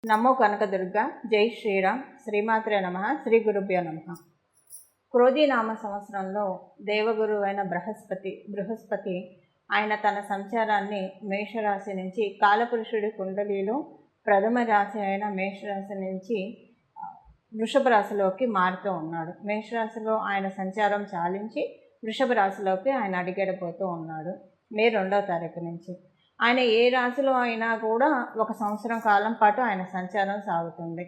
నమో కనకదుర్గ. జై శ్రీరామ్. శ్రీమాత్రే నమ. శ్రీ గురుభ్యో నమ. క్రోధీనామ సంవత్సరంలో దేవగురువు అయిన బృహస్పతి ఆయన తన సంచారాన్ని మేషరాశి నుంచి కాలపురుషుడి కుండలిలో ప్రథమ రాశి అయిన మేషరాశి నుంచి వృషభ రాశిలోకి మారుతూ ఉన్నాడు. మేషరాశిలో ఆయన సంచారం చాలించి వృషభ రాశిలోకి ఆయన అడిగడిపోతూ ఉన్నాడు మే 2వ తారీఖు నుంచి. ఆయన ఏ రాశిలో అయినా కూడా ఒక సంవత్సరం కాలం పాటు ఆయన సంచారం సాగుతుంది.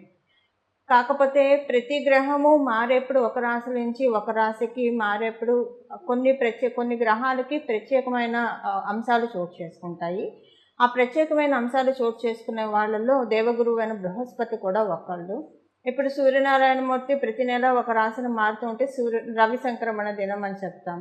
కాకపోతే ప్రతి గ్రహము మారేప్పుడు ఒక రాశి నుంచి ఒక రాశికి మారేప్పుడు కొన్ని గ్రహాలకి ప్రత్యేకమైన అంశాలు చోటు చేసుకుంటాయి. ఆ ప్రత్యేకమైన అంశాలు చోటు చేసుకునే వాళ్ళల్లో దేవగురువు అయిన బృహస్పతి కూడా ఒకళ్ళు. ఇప్పుడు సూర్యనారాయణమూర్తి ప్రతి నెల ఒక రాశిని మారుతూ ఉంటే రవి సంక్రమణ దినం అని చెప్తాం.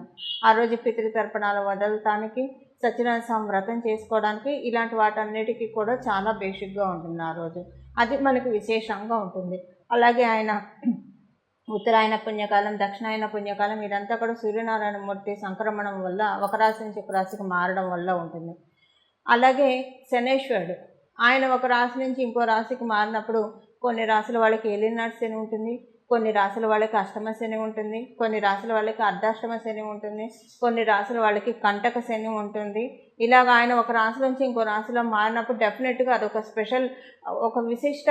ఆ రోజు పితృతర్పణాలు వదలటానికి, సత్యనారాయణ స్వామి వ్రతం చేసుకోవడానికి, ఇలాంటి వాటన్నిటికీ కూడా చాలా బేసిక్గా ఉంటుంది ఆ రోజు. అది మనకు విశేషంగా ఉంటుంది. అలాగే ఆయన ఉత్తరాయణ పుణ్యకాలం, దక్షిణాయన పుణ్యకాలం, ఇదంతా కూడా సూర్యనారాయణమూర్తి సంక్రమణం వల్ల ఒక రాశి నుంచి ఒక రాశికి మారడం వల్ల ఉంటుంది. అలాగే శనేశ్వరుడు ఆయన ఒక రాశి నుంచి ఇంకో రాశికి మారినప్పుడు కొన్ని రాశుల వాళ్ళకి ఏలినాటి శని ఉంటుంది, కొన్ని రాశుల వాళ్ళకి అష్టమ శని ఉంటుంది, కొన్ని రాశుల వాళ్ళకి అర్ధాష్టమ శని ఉంటుంది, కొన్ని రాశుల వాళ్ళకి కంటక శని ఉంటుంది. ఇలాగ ఆయన ఒక రాశి నుంచి ఇంకో రాశిలో మారినప్పుడు డెఫినెట్గా అదొక స్పెషల్, ఒక విశిష్ట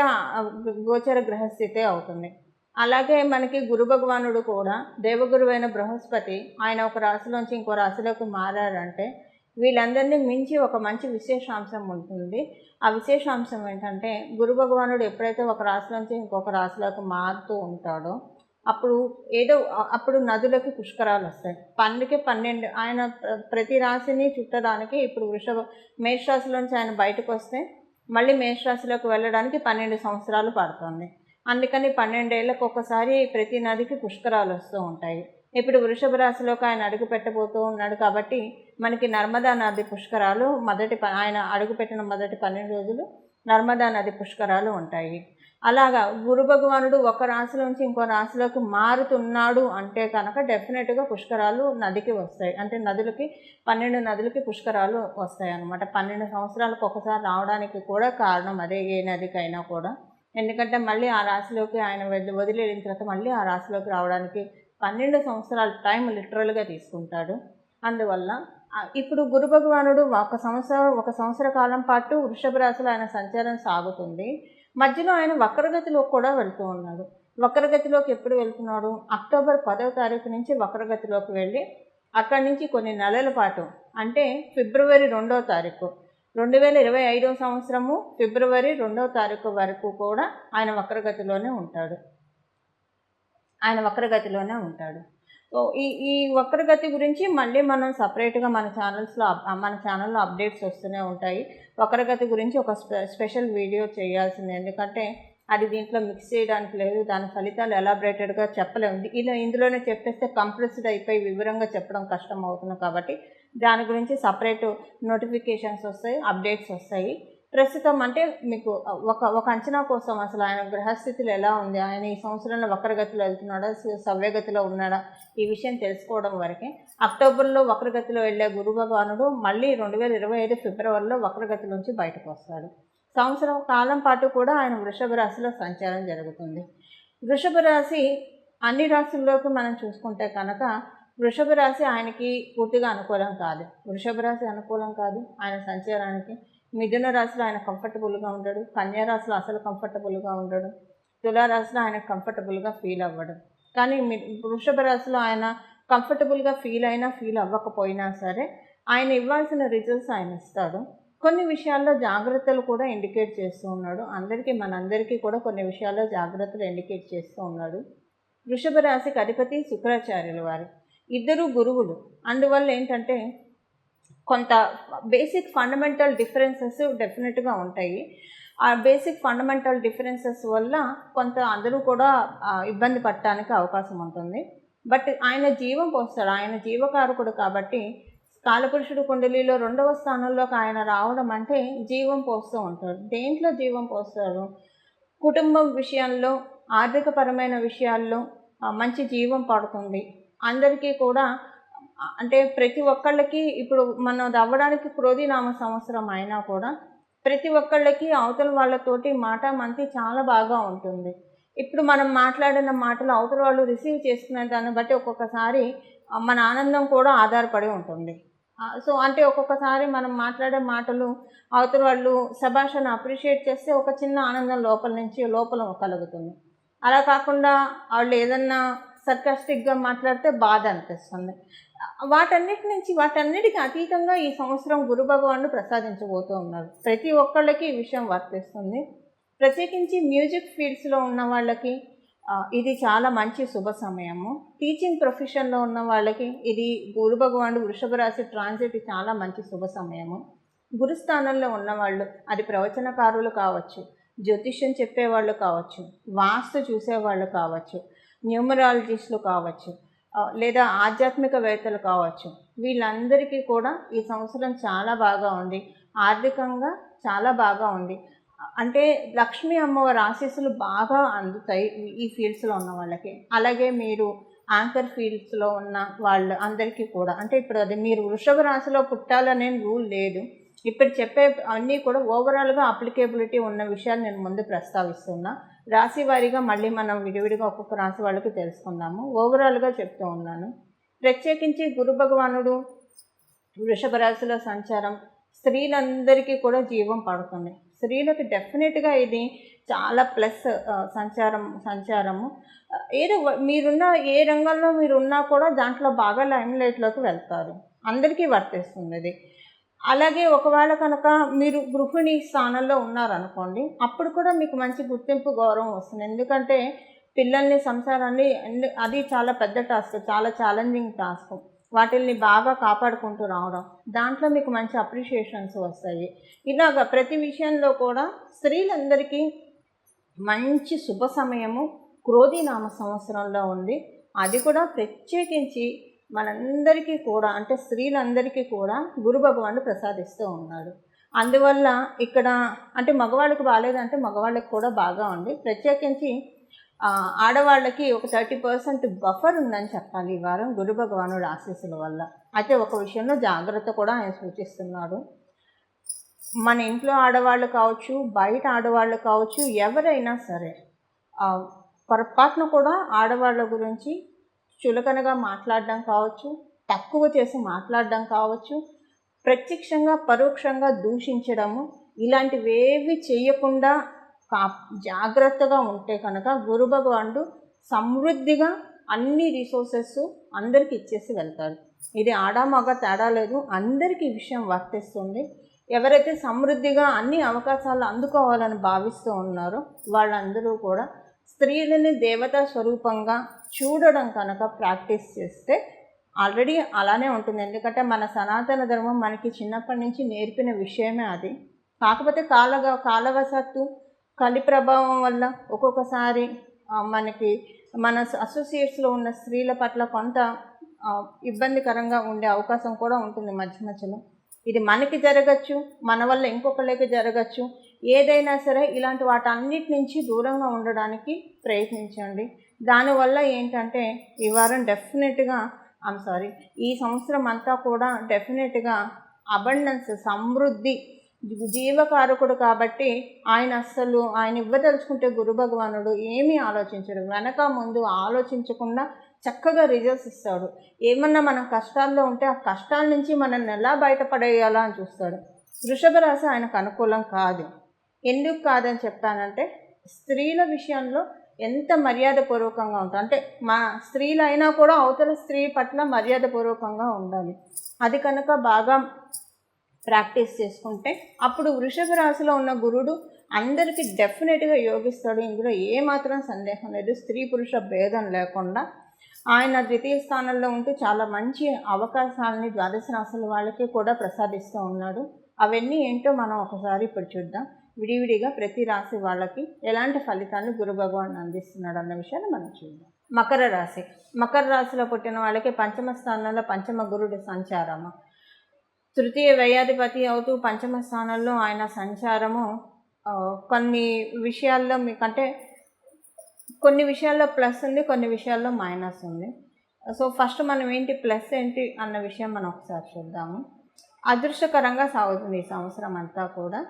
గోచర గ్రహస్థితే అవుతుంది. అలాగే మనకి గురు భగవానుడు కూడా దేవగురువైన బృహస్పతి ఆయన ఒక రాశిలోంచి ఇంకో రాశిలోకి మారారంటే వీళ్ళందరినీ మించి ఒక మంచి విశేషాంశం ఉంటుంది. ఆ విశేషాంశం ఏంటంటే గురు భగవానుడు ఎప్పుడైతే ఒక రాశిలోంచి ఇంకొక రాశిలోకి మారుతూ ఉంటాడో అప్పుడు నదులకి పుష్కరాలు వస్తాయి. 12 ఆయన ప్రతి రాశిని చుట్టడానికి ఇప్పుడు మేషరాశిలోంచి ఆయన బయటకు వస్తే మళ్ళీ మేషరాశిలోకి వెళ్ళడానికి 12 సంవత్సరాలు పడుతుంది. అందుకని 12 ఏళ్ళకు ఒకసారి ప్రతి నదికి పుష్కరాలు వస్తూ ఉంటాయి. ఇప్పుడు వృషభ రాశిలోకి ఆయన అడుగు పెట్టబోతూ ఉన్నాడు కాబట్టి మనకి నర్మదా నది పుష్కరాలు ఆయన అడుగుపెట్టిన మొదటి 12 రోజులు నర్మదా నది పుష్కరాలు ఉంటాయి. అలాగా గురు భగవానుడు ఒక రాశిలోంచి ఇంకో రాశిలోకి మారుతున్నాడు అంటే కనుక డెఫినెట్గా పుష్కరాలు నదికి వస్తాయి. అంటే 12 నదులకి పుష్కరాలు వస్తాయి అన్నమాట. 12 సంవత్సరాలకు ఒకసారి రావడానికి కూడా కారణం అదే, ఏ నదికైనా కూడా. ఎందుకంటే మళ్ళీ ఆ రాశిలోకి ఆయన వదిలేసిన తర్వాత మళ్ళీ ఆ రాశిలోకి రావడానికి 12 సంవత్సరాల టైం లిటరల్గా తీసుకుంటాడు. అందువల్ల ఇప్పుడు గురు భగవానుడు ఒక సంవత్సర కాలం పాటు వృషభ రాశిలో ఆయన సంచారం సాగుతుంది. మధ్యలో ఆయన వక్రగతిలోకి కూడా వెళ్తూ ఉన్నాడు. వక్రగతిలోకి ఎప్పుడు వెళ్తున్నాడు? అక్టోబర్ 10వ తారీఖు నుంచి వక్రగతిలోకి వెళ్ళి అక్కడి నుంచి కొన్ని నెలల పాటు అంటే ఫిబ్రవరి 2వ తారీఖు 2025వ సంవత్సరము ఫిబ్రవరి 2వ తారీఖు వరకు కూడా ఆయన వక్రగతిలోనే ఉంటాడు. సో ఈ వక్రగతి గురించి మళ్ళీ మనం సపరేట్గా మన ఛానల్లో అప్డేట్స్ వస్తూనే ఉంటాయి. వక్రగతి గురించి ఒక స్పెషల్ వీడియో చేయాల్సింది. ఎందుకంటే అది దీంట్లో మిక్స్ చేయడానికి లేదు. దాని ఫలితాలు ఎలాబరేటెడ్గా చెప్పలేము. ఇందులోనే చెప్పేస్తే కంప్రెస్డ్ అయిపోయి వివరంగా చెప్పడం కష్టం అవుతుంది. కాబట్టి దాని గురించి సపరేట్ నోటిఫికేషన్స్ వస్తాయి, అప్డేట్స్ వస్తాయి. ప్రస్తుతం అంటే మీకు ఒక అంచనా కోసం అసలు ఆయన గ్రహస్థితులు ఎలా ఉంది, ఆయన ఈ సంవత్సరంలో వక్రగతిలో వెళ్తున్నాడా, సవ్యగతిలో ఉన్నాడా, ఈ విషయం తెలుసుకోవడం వరకే. అక్టోబర్లో వక్రగతిలో వెళ్ళే గురు భగవానుడు మళ్ళీ 2025 ఫిబ్రవరిలో వక్రగతి నుంచి బయటకు వస్తాడు. సంవత్సరం కాలం పాటు కూడా ఆయన వృషభ రాశిలో సంచారం జరుగుతుంది. వృషభ రాశి అన్ని రాశుల్లోకి మనం చూసుకుంటే కనుక వృషభ రాశి ఆయనకి పూర్తిగా అనుకూలం కాదు. వృషభ రాశి అనుకూలం కాదు ఆయన సంచారానికి. మిథున రాశిలో ఆయన కంఫర్టబుల్గా ఉండడు, కన్యా రాశిలో అసలు కంఫర్టబుల్గా ఉండడు, తులారాశిలో ఆయన కంఫర్టబుల్గా ఫీల్ అవ్వడు. కానీ వృషభ రాశిలో ఆయన కంఫర్టబుల్గా ఫీల్ అవ్వకపోయినా సరే ఆయన ఇవ్వాల్సిన రిజల్ట్స్ ఆయన ఇస్తాడు. కొన్ని విషయాల్లో జాగ్రత్తలు కూడా ఇండికేట్ చేస్తూ ఉన్నాడు. మనందరికీ కూడా కొన్ని విషయాల్లో జాగ్రత్తలు ఇండికేట్ చేస్తూ ఉన్నాడు. వృషభ రాశికి అధిపతి శుక్రాచార్యుల వారు, ఇద్దరు గురువులు. అందువల్ల ఏంటంటే కొంత బేసిక్ ఫండమెంటల్ డిఫరెన్సెస్ డెఫినెట్గా ఉంటాయి. ఆ బేసిక్ ఫండమెంటల్ డిఫరెన్సెస్ వల్ల కొంత అందరూ కూడా ఇబ్బంది పడటానికి అవకాశం ఉంటుంది. బట్ ఆయన జీవం పోస్తాడు, ఆయన జీవకారకుడు కాబట్టి కాలపురుషుడు కుండలిలో 2వ స్థానంలోకి ఆయన రావడం అంటే జీవం పోస్తూ ఉంటాడు. దేంట్లో జీవం పోస్తాడు? కుటుంబం విషయాల్లో, ఆర్థికపరమైన విషయాల్లో మంచి జీవం పడుతుంది. అందరికీ కూడా అంటే ప్రతి ఒక్కళ్ళకి ఇప్పుడు మనం అవ్వడానికి క్రోధీనామ సంవత్సరం అయినా కూడా ప్రతి ఒక్కళ్ళకి అవతల వాళ్ళతోటి మాటామంతి చాలా బాగా ఉంటుంది. ఇప్పుడు మనం మాట్లాడిన మాటలు అవతల వాళ్ళు రిసీవ్ చేసుకునే దాన్ని బట్టి ఒక్కొక్కసారి మన ఆనందం కూడా ఆధారపడి ఉంటుంది. సో అంటే ఒక్కొక్కసారి మనం మాట్లాడే మాటలు అవతల వాళ్ళు శభాషను అప్రిషియేట్ చేస్తే ఒక చిన్న ఆనందం లోపల కలుగుతుంది. అలా కాకుండా వాళ్ళు ఏదన్నా సర్కాస్టిక్గా మాట్లాడితే బాధ అనిపిస్తుంది. వాటన్నిటికి అతీతంగా ఈ సంవత్సరం గురు భగవానుడు ప్రసాదించబోతూ ఉన్నారు. ప్రతి ఒక్కళ్ళకి ఈ విషయం వర్తిస్తుంది. ప్రత్యేకించి మ్యూజిక్ ఫీల్డ్స్లో ఉన్న వాళ్ళకి ఇది చాలా మంచి శుభ సమయము. టీచింగ్ ప్రొఫెషన్లో ఉన్న వాళ్ళకి ఇది గురు భగవానుడు వృషభ రాశి ట్రాన్సిట్ చాలా మంచి శుభ సమయము. గురుస్థానంలో ఉన్నవాళ్ళు, అది ప్రవచనకారులు కావచ్చు, జ్యోతిష్యం చెప్పేవాళ్ళు కావచ్చు, వాస్తు చూసేవాళ్ళు కావచ్చు, న్యూమరాలజిస్టులు కావచ్చు, లేదా ఆధ్యాత్మికవేత్తలు కావచ్చు, వీళ్ళందరికీ కూడా ఈ సంవత్సరం చాలా బాగా ఉంది. ఆర్థికంగా చాలా బాగా ఉంది. అంటే లక్ష్మీ అమ్మవారి ఆశీస్సులు బాగా అందుతాయి ఈ ఫీల్డ్స్లో ఉన్న వాళ్ళకి. అలాగే మీరు యాంకర్ ఫీల్డ్స్లో ఉన్న వాళ్ళు అందరికీ కూడా, అంటే ఇప్పుడు అది మీరు వృషభ రాశిలో పుట్టాలనే రూల్ లేదు. ఇప్పుడు చెప్పే అన్నీ కూడా ఓవరాల్గా అప్లికేబిలిటీ ఉన్న విషయాలు నేను ముందు ప్రస్తావిస్తున్నా. రాశి వారీగా మళ్ళీ మనం విడివిడిగా ఒక్కొక్క రాశి వాళ్ళకి తెలుసుకుందాము. ఓవరాల్గా చెప్తూ ఉన్నాను. ప్రత్యేకించి గురు భగవానుడు వృషభ రాశిలో సంచారం స్త్రీలందరికీ కూడా జీవం పడుతుంది. స్త్రీలకు డెఫినెట్గా ఇది చాలా ప్లస్ సంచారము. ఏదో మీరున్న ఏ రంగంలో మీరున్నా కూడా దాంట్లో బాగా లైమ్లైట్లోకి వెళ్తారు. అందరికీ వర్తిస్తుంది ఇది. అలాగే ఒకవేళ కనుక మీరు గృహిణి స్థానంలో ఉన్నారనుకోండి, అప్పుడు కూడా మీకు మంచి గుర్తింపు, గౌరవం వస్తుంది. ఎందుకంటే పిల్లల్ని, సంసారాన్ని, అది చాలా పెద్ద టాస్క్, చాలా ఛాలెంజింగ్ టాస్క్. వాటిల్ని బాగా కాపాడుకుంటూ రావడం, దాంట్లో మీకు మంచి అప్రిషియేషన్స్ వస్తాయి. ఇలాగ ప్రతి విషయంలో కూడా స్త్రీలందరికీ మంచి శుభ సమయము క్రోధినామ సంవత్సరంలో ఉంది. అది కూడా ప్రత్యేకించి మనందరికీ కూడా, అంటే స్త్రీలందరికీ కూడా గురు భగవానుడు ప్రసాదిస్తూ ఉన్నాడు. అందువల్ల ఇక్కడ అంటే మగవాళ్ళకి బాగాలేదంటే మగవాళ్ళకి కూడా బాగా ఉంది. ప్రత్యేకించి ఆడవాళ్ళకి ఒక 30% బఫర్ ఉందని చెప్పాలి ఈ వారం గురు భగవానుడు ఆశీస్సుల వల్ల. అయితే ఒక విషయంలో జాగ్రత్త కూడా ఆయన సూచిస్తున్నాడు. మన ఇంట్లో ఆడవాళ్ళు కావచ్చు, బయట ఆడవాళ్ళు కావచ్చు, ఎవరైనా సరే పొరపాటున కూడా ఆడవాళ్ళ గురించి చులకనగా మాట్లాడడం కావచ్చు, తక్కువ చేసి మాట్లాడడం కావచ్చు, ప్రత్యక్షంగా పరోక్షంగా దూషించడము, ఇలాంటివేవి చేయకుండా జాగ్రత్తగా ఉంటే కనుక గురు భగవానుడు సమృద్ధిగా అన్ని రిసోర్సెస్ అందరికి ఇచ్చేసి వెళ్తాడు. ఇది ఆడ మగ తేడా లేదు, అందరికీ ఈ విషయం వర్తిస్తుంది. ఎవరైతే సమృద్ధిగా అన్ని అవకాశాలు అందుకోవాలని భావిస్తూ ఉన్నారో వాళ్ళందరూ కూడా స్త్రీలని దేవతా స్వరూపంగా చూడడం కనుక ప్రాక్టీస్ చేస్తే ఆల్రెడీ అలానే ఉంటుంది. ఎందుకంటే మన సనాతన ధర్మం మనకి చిన్నప్పటి నుంచి నేర్పిన విషయమే అది. కాకపోతే కాలవశత్తు, కలి ప్రభావం వల్ల ఒక్కొక్కసారి మనకి మన అసోసియేట్స్లో ఉన్న స్త్రీల పట్ల కొంత ఇబ్బందికరంగా ఉండే అవకాశం కూడా ఉంటుంది మధ్యలో. ఇది మనకి జరగచ్చు, మన వల్ల ఇంకొకళ్ళకి జరగచ్చు. ఏదైనా సరే ఇలాంటి వాటన్నిటి నుంచి దూరంగా ఉండడానికి ప్రయత్నించండి. దానివల్ల ఏంటంటే ఈ వారం డెఫినెట్గా ఈ సంవత్సరం అంతా కూడా డెఫినెట్గా అబండెన్స్, సమృద్ధి, జీవకారకుడు కాబట్టి ఆయన ఇవ్వదలుచుకుంటే గురు భగవానుడు ఏమీ ఆలోచించడు. వెనక ముందు ఆలోచించకుండా చక్కగా రిజల్ట్స్ ఇస్తాడు. ఏమన్నా మనం కష్టాల్లో ఉంటే ఆ కష్టాల నుంచి మనల్ని ఎలా బయటపడేయాలా అని చూస్తాడు. వృషభ రాశి ఆయనకు అనుకూలం కాదు. ఎందుకు కాదని చెప్పానంటే స్త్రీల విషయంలో ఎంత మర్యాదపూర్వకంగా ఉంటుంది, అంటే మా స్త్రీలు అయినా కూడా అవతల స్త్రీ పట్ల మర్యాదపూర్వకంగా ఉండాలి. అది కనుక బాగా ప్రాక్టీస్ చేసుకుంటే అప్పుడు వృషభ రాశిలో ఉన్న గురుడు అందరికీ డెఫినెట్గా యోగిస్తాడు. ఇందులో ఏమాత్రం సందేహం లేదు. స్త్రీ పురుష భేదం లేకుండా ఆయన ద్వితీయ స్థానంలో ఉంటూ చాలా మంచి అవకాశాలని ద్వాదశ రాశుల వాళ్ళకి కూడా ప్రసాదిస్తూ ఉన్నాడు. అవన్నీ ఏంటో మనం ఒకసారి ఇప్పుడు చూద్దాం. విడివిడిగా ప్రతి రాశి వాళ్ళకి ఎలాంటి ఫలితాన్ని గురు భగవాన్ అందిస్తున్నాడు అన్న విషయాన్ని మనం చూద్దాం. మకర రాశిలో పుట్టిన వాళ్ళకి పంచమ స్థానంలో పంచమ గురుడి సంచారము, తృతీయ వ్యయాధిపతి అవుతూ పంచమ స్థానంలో ఆయన సంచారము కొన్ని విషయాల్లో మీకంటే కొన్ని విషయాల్లో ప్లస్ ఉంది, కొన్ని విషయాల్లో మైనస్ ఉంది. సో ఫస్ట్ మనం ఏంటి ప్లస్ ఏంటి అన్న విషయం మనం ఒకసారి చూద్దాము. అదృష్టకరంగా సాగుతుంది ఈ సంవత్సరం అంతా కూడా.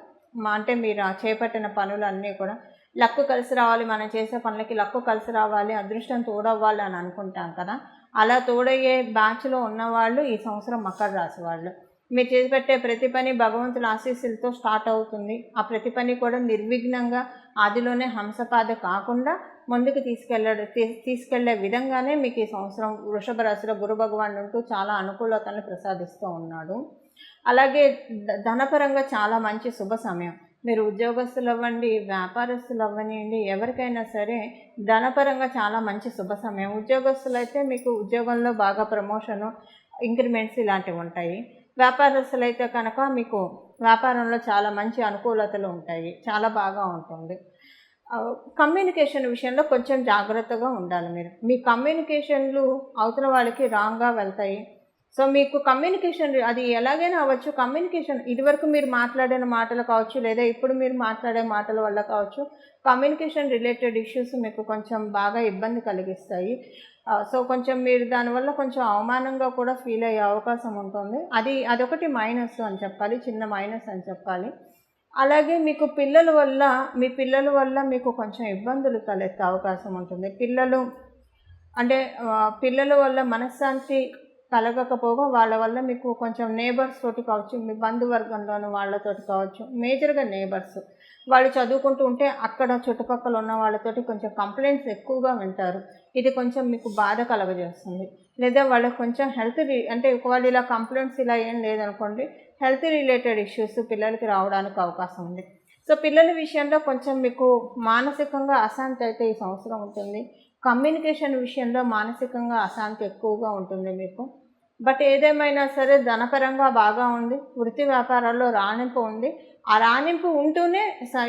అంటే మీరు చేపట్టిన పనులన్నీ కూడా లక్కు కలిసి రావాలి, మనం చేసే పనులకి లక్కు కలిసి రావాలి, అదృష్టం తోడవ్వాలి అని అనుకుంటాం కదా. అలా తోడయ్యే బ్యాచ్లో ఉన్నవాళ్ళు ఈ సంవత్సరం మకర రాశి వాళ్ళు. మీరు చేసిపెట్టే ప్రతి పని భగవంతుల ఆశీస్సులతో స్టార్ట్ అవుతుంది. ఆ ప్రతి పని కూడా నిర్విఘ్నంగా ఆదిలోనే హంసపాద కాకుండా ముందుకు తీసుకెళ్లే విధంగానే మీకు ఈ సంవత్సరం వృషభ రాశిలో గురు భగవానుడు ఉంటూ చాలా అనుకూలతలను ప్రసాదిస్తూ ఉన్నాడు. అలాగే ధనపరంగా చాలా మంచి శుభ సమయం. మీరు ఉద్యోగస్తులు అవ్వండి, వ్యాపారస్తులు అవ్వనివ్వండి, ఎవరికైనా సరే ధనపరంగా చాలా మంచి శుభ సమయం. ఉద్యోగస్తులు అయితే మీకు ఉద్యోగంలో బాగా ప్రమోషను, ఇంక్రిమెంట్స్ ఇలాంటివి ఉంటాయి. వ్యాపారస్తులు అయితే కనుక మీకు వ్యాపారంలో చాలా మంచి అనుకూలతలు ఉంటాయి, చాలా బాగా ఉంటుంది. కమ్యూనికేషన్ విషయంలో కొంచెం జాగ్రత్తగా ఉండాలి. మీ కమ్యూనికేషన్లు అవతల వాళ్ళకి రాంగ్గా వెళ్తాయి. సో మీకు కమ్యూనికేషన్ అది ఎలాగైనా అవ్వచ్చు. కమ్యూనికేషన్ ఇదివరకు మీరు మాట్లాడిన మాటలు కావచ్చు, లేదా ఇప్పుడు మీరు మాట్లాడే మాటల వల్ల కావచ్చు, కమ్యూనికేషన్ రిలేటెడ్ ఇష్యూస్ మీకు కొంచెం బాగా ఇబ్బంది కలిగిస్తాయి. సో కొంచెం మీరు దానివల్ల కొంచెం అవమానంగా కూడా ఫీల్ అయ్యే అవకాశం ఉంటుంది. అదొకటి మైనస్ అని చెప్పాలి, చిన్న మైనస్ అని చెప్పాలి. అలాగే మీకు మీ పిల్లల వల్ల మీకు కొంచెం ఇబ్బందులు తలెత్తే అవకాశం ఉంటుంది. పిల్లల వల్ల మనశ్శాంతి కలగకపోగా వాళ్ళ వల్ల మీకు కొంచెం నేబర్స్ తోటి కావచ్చు, మీ బంధువర్గంలోని వాళ్ళతోటి కావచ్చు, మేజర్గా నేబర్స్ వాళ్ళు చదువుకుంటూ ఉంటే అక్కడ చుట్టుపక్కల ఉన్న వాళ్ళతోటి కొంచెం కంప్లైంట్స్ ఎక్కువగా వింటారు. ఇది కొంచెం మీకు బాధ కలగజేస్తుంది. లేదా వాళ్ళకి కొంచెం ఒకవేళ ఇలా కంప్లైంట్స్ ఇలా ఏం లేదనుకోండి, హెల్త్ రిలేటెడ్ ఇష్యూస్ పిల్లలకి రావడానికి అవకాశం ఉంది. సో పిల్లల విషయంలో కొంచెం మీకు మానసికంగా అశాంతి అయితే ఈ సంవత్సరం ఉంటుంది. కమ్యూనికేషన్ విషయంలో మానసికంగా అశాంతి ఎక్కువగా ఉంటుంది మీకు. బట్ ఏదేమైనా సరే ధనపరంగా బాగా ఉంది. వృత్తి వ్యాపారాల్లో రాణింపు ఉంది. ఆ రాణింపు ఉంటూనే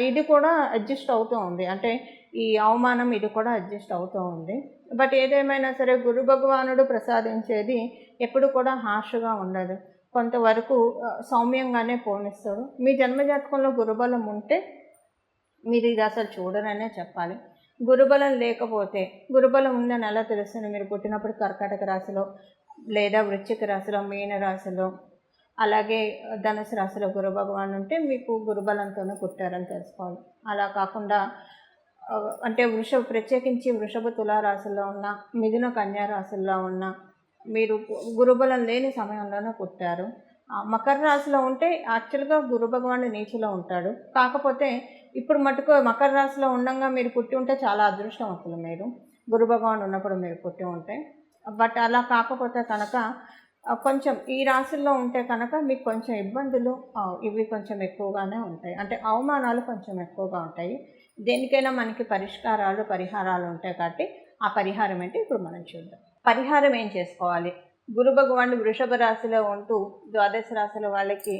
ఇది కూడా అడ్జస్ట్ అవుతూ ఉంది. అంటే ఈ అవమానం ఇది కూడా అడ్జస్ట్ అవుతూ ఉంది. బట్ ఏదేమైనా సరే గురు భగవానుడు ప్రసాదించేది ఎప్పుడు కూడా హార్ష్గా ఉండదు. కొంతవరకు సౌమ్యంగానే పోనిస్తాడు. మీ జన్మజాతకంలో గురుబలం ఉంటే మీరు ఇది అసలు చూడరనే చెప్పాలి. గురుబలం లేకపోతే, గురుబలం ఉందని ఎలా తెలుస్తుంది? మీరు పుట్టినప్పుడు కర్కాటక రాశిలో, లేదా వృశ్చిక రాశిలో, మీన రాశిలో, అలాగే ధనుసు రాశిలో గురు భగవాన్ ఉంటే మీకు గురుబలంతోనే పుట్టారని తెలుసుకోవాలి. అలా కాకుండా ప్రత్యేకించి వృషభ తులారాశుల్లో ఉన్న, మిథున కన్యా రాశుల్లో ఉన్న మీరు గురుబలం లేని సమయంలోనే పుట్టారు. మకర రాశిలో ఉంటే యాక్చువల్గా గురు భగవానుడు నీచిలో ఉంటాడు. కాకపోతే ఇప్పుడు మటుకు మకర రాశిలో ఉండగా మీరు పుట్టి ఉంటే చాలా అదృష్టవంతులు మీరు, గురు భగవానుడు ఉన్నప్పుడు మీరు పుట్టి ఉంటే. బట్ అలా కాకపోతే కనుక కొంచెం ఈ రాశుల్లో ఉంటే కనుక మీకు కొంచెం ఇబ్బందులు ఇవి కొంచెం ఎక్కువగానే ఉంటాయి. అంటే అవమానాలు కొంచెం ఎక్కువగా ఉంటాయి. దేనికైనా మనకి పరిహారాలు ఉంటాయి కాబట్టి ఆ పరిహారం ఏంటి ఇప్పుడు మనం చూద్దాం. పరిహారం ఏం చేసుకోవాలి? గురు భగవానుడు వృషభ రాశిలో ఉంటూ ద్వాదశ రాశుల వాళ్ళకి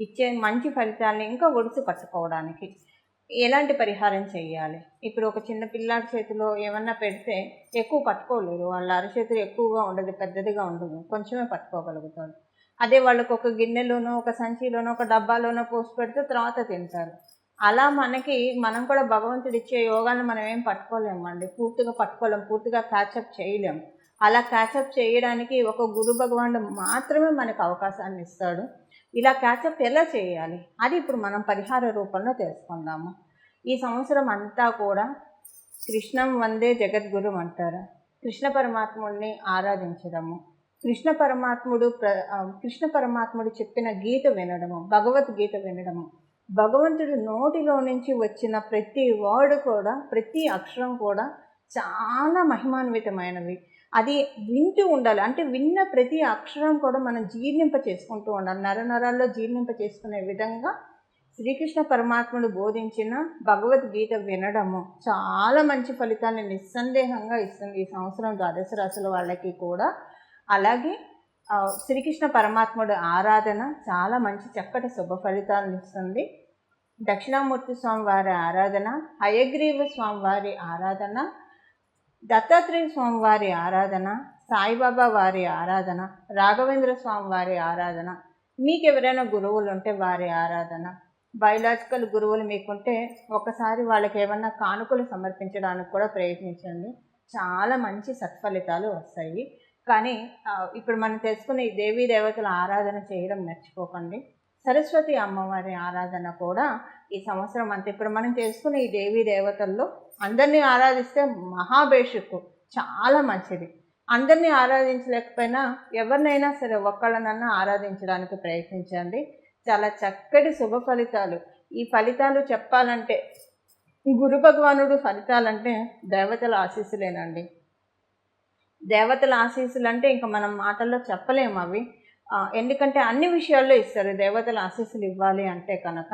ఇచ్చే మంచి ఫలితాలని ఇంకా ఒడిసి పట్టుకోవడానికి ఎలాంటి పరిహారం చేయాలి? ఇప్పుడు ఒక చిన్న పిల్లాడి చేతిలో ఏమన్నా పెడితే ఎక్కువ పట్టుకోలేరు. వాళ్ళ అరచేతులు ఎక్కువగా ఉండదు, పెద్దదిగా ఉండదు, కొంచెమే పట్టుకోగలుగుతారు. అదే వాళ్ళకు ఒక గిన్నెలోనో, ఒక సంచిలోనో, ఒక డబ్బాలోనో పోసి పెడితే తర్వాత తింటారు. అలా మనం కూడా భగవంతుడు ఇచ్చే యోగాన్ని మనం ఏం పట్టుకోలేమండి, పూర్తిగా పట్టుకోలేం, పూర్తిగా క్యాచప్ చేయలేము. అలా క్యాచప్ చేయడానికి ఒక గురు భగవానుడు మాత్రమే మనకు అవకాశాన్ని ఇస్తాడు. ఇలా క్యాచప్ ఎలా చేయాలి అది ఇప్పుడు మనం పరిహార రూపంలో తెలుసుకుందాము. ఈ సంవత్సరం అంతా కూడా కృష్ణం వందే జగద్గురు అంటారు. కృష్ణ పరమాత్ముడిని ఆరాధించడము, కృష్ణ పరమాత్ముడు చెప్పిన గీత వినడము, భగవద్గీత వినడము, భగవంతుడి నోటిలో నుంచి వచ్చిన ప్రతి వర్డ్ కూడా, ప్రతి అక్షరం కూడా చాలా మహిమాన్వితమైనవి. అది వింటూ ఉండాలి. అంటే విన్న ప్రతి అక్షరం కూడా మనం జీర్ణింప చేసుకుంటూ ఉండాలి. నరాల్లో జీర్ణింప చేసుకునే విధంగా శ్రీకృష్ణ పరమాత్ముడు బోధించిన భగవద్గీత వినడము చాలా మంచి ఫలితాన్ని నిస్సందేహంగా ఇస్తుంది ఈ సంవత్సరం ద్వాదశ రాశుల వాళ్ళకి కూడా. అలాగే శ్రీకృష్ణ పరమాత్ముడు ఆరాధన చాలా మంచి చక్కటి శుభ ఫలితాలను ఇస్తుంది. దక్షిణామూర్తి స్వామి వారి ఆరాధన, హయగ్రీవ స్వామి వారి ఆరాధన, దత్తాత్రేయ స్వామి వారి ఆరాధన, సాయిబాబా వారి ఆరాధన, రాఘవేంద్ర స్వామి వారి ఆరాధన, మీకు ఎవరైనా గురువులు ఉంటే వారి ఆరాధన, బయలాజికల్ గురువులు మీకుంటే ఒకసారి వాళ్ళకి ఏమన్నా కానుకలు సమర్పించడానికి కూడా ప్రయత్నించండి. చాలా మంచి సత్ఫలితాలు వస్తాయి. కానీ ఇప్పుడు మనం తెలుసుకున్న ఈ దేవీ దేవతల ఆరాధన చేయడం మర్చిపోకండి. సరస్వతి అమ్మవారి ఆరాధన కూడా ఈ సంవత్సరం అంతే. ఇప్పుడు మనం చేసుకునే ఈ దేవీ దేవతల్లో అందరినీ ఆరాధిస్తే మహాభేషుకు చాలా మంచిది. అందరినీ ఆరాధించలేకపోయినా ఎవరినైనా సరే ఒక్కళ్ళనన్నా ఆరాధించడానికి ప్రయత్నించండి. చాలా చక్కటి శుభ ఫలితాలు. ఈ ఫలితాలు చెప్పాలంటే గురు భగవానుడు ఫలితాలంటే దేవతల ఆశీస్సులేనండి. దేవతల ఆశీస్సులు అంటే ఇంకా మనం మాటల్లో చెప్పలేము అవి. ఎందుకంటే అన్ని విషయాల్లో ఇస్తారు దేవతల ఆశీస్సులు ఇవ్వాలి అంటే కనుక.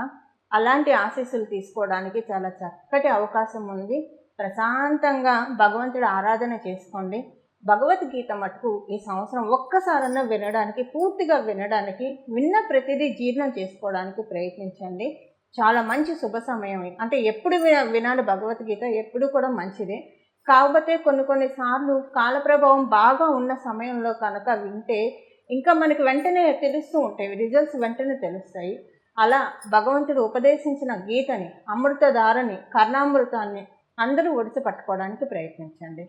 అలాంటి ఆశీస్సులు తీసుకోవడానికి చాలా చక్కటి అవకాశం ఉంది. ప్రశాంతంగా భగవంతుడి ఆరాధన చేసుకోండి. భగవద్గీత మటుకు ఈ సంవత్సరం ఒక్కసారన్నా వినడానికి, పూర్తిగా వినడానికి, విన్న ప్రతిదీ జీర్ణం చేసుకోవడానికి ప్రయత్నించండి. చాలా మంచి శుభ సమయం. అంటే ఎప్పుడు వినాలి భగవద్గీత, ఎప్పుడు కూడా మంచిదే. కాకపోతే కొన్ని సార్లు కాలప్రభావం బాగా ఉన్న సమయంలో కనుక వింటే ఇంకా మనకి వెంటనే తెలుస్తూ ఉంటాయి, రిజల్ట్స్ వెంటనే తెలుస్తాయి. అలా భగవంతుడు ఉపదేశించిన గీతని, అమృతధారని, కర్ణామృతాన్ని అందరూ ఒడిసి పట్టుకోవడానికి ప్రయత్నించండి.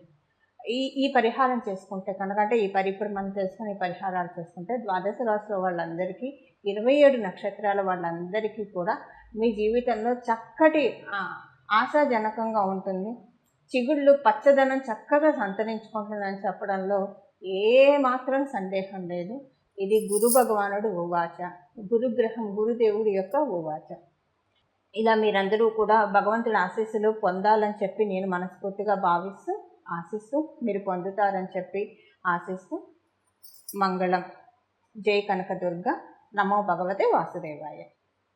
ఈ పరిహారం చేసుకుంటే కనుక, అంటే ఇప్పుడు మనం చేసుకుని ఈ పరిహారాలు చేసుకుంటే ద్వాదశ రాశుల వాళ్ళందరికీ, 27 నక్షత్రాల వాళ్ళందరికీ కూడా మీ జీవితంలో చక్కటి ఆశాజనకంగా ఉంటుంది. చిగుళ్ళు పచ్చదనం చక్కగా సంతరించుకుంటుందని చెప్పడంలో ఏమాత్రం సందేహం లేదు. ఇది గురు భగవానుడు ఉవాచ, గురుగ్రహం గురుదేవుడి యొక్క ఉవాచ. ఇలా మీరందరూ కూడా భగవంతుడి ఆశీస్సులు పొందాలని చెప్పి నేను మనస్ఫూర్తిగా ఆశిస్తూ మీరు పొందుతారని చెప్పి ఆశిస్తూ మంగళం. జై కనకదుర్గ. నమో భగవతే వాసుదేవాయ.